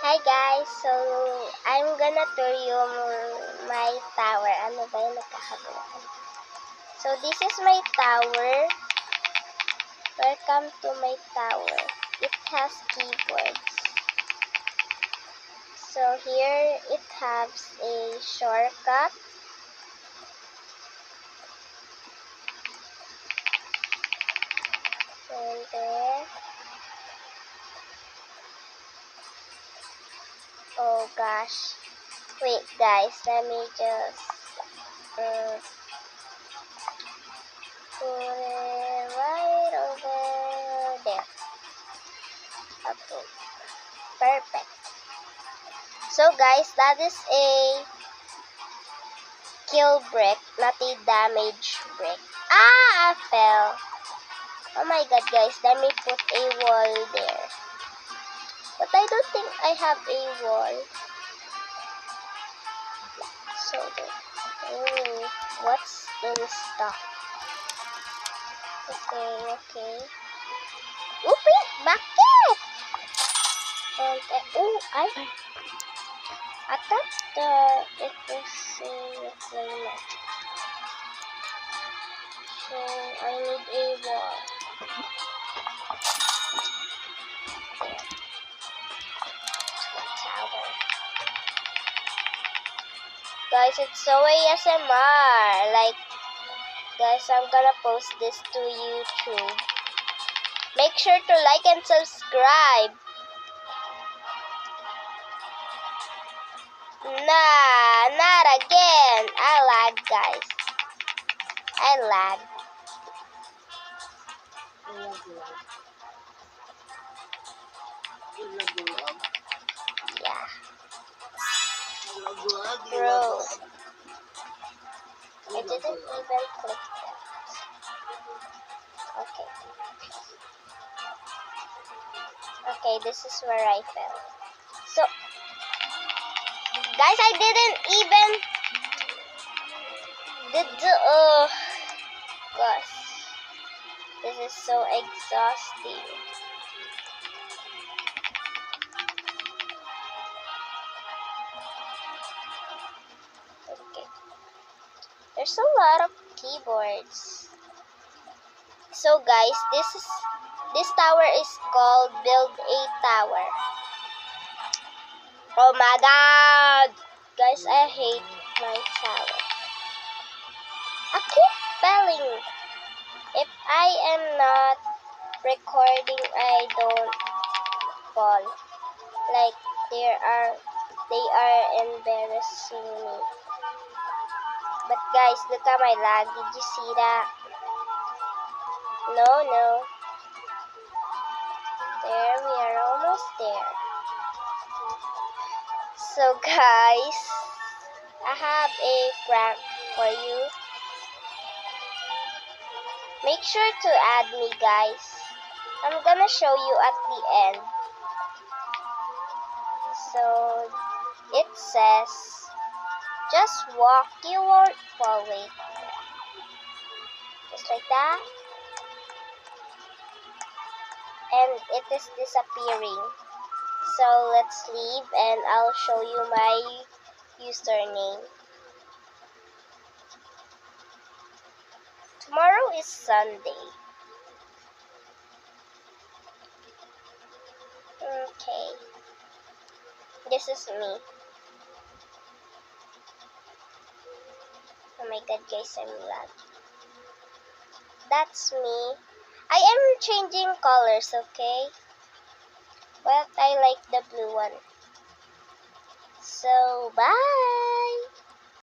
Hi guys, so I'm gonna tour you my tower. Ano ba yung nagkakagulan? So this is my tower. Welcome to my tower. It has keyboards. So here it has a shortcut. And there. Oh gosh. Wait guys, let me just put it right over there. Okay. Perfect. So guys, that is a kill brick, not a damage brick. Ah, I fell. Oh my god guys, let me put a wall there. But I don't think I have a wall. So what's in stock? Okay. Oopie, bakit? And I thought it was a reclaimer. So I need a wall. Tower. Guys, it's so ASMR. Like, guys, I'm gonna post this to YouTube. Make sure to like and subscribe. Nah, not again. I lag, guys. I lag. Yeah. Bro. I didn't even click that. Okay, this is where I fell. So, guys, I didn't even gosh. This is so exhausting. Okay. There's a lot of keyboards. So guys, this tower is called Build a Tower. Oh my god! Guys, I hate my tower. I keep failing. If I am not recording, I don't fall. Like they are embarrassing me. But guys, look at my lag. Did you see that? No. There, we are almost there. So guys, I have a prank for you. Make sure to add me, guys. I'm gonna show you at the end. So it says, just walk, you won't fall. Wait. Just like that. And it is disappearing. So let's leave and I'll show you my username. Tomorrow is Sunday. Okay. This is me. Oh my god guys, I'm lag. That's me. I am changing colors, okay? But I like the blue one. So, bye!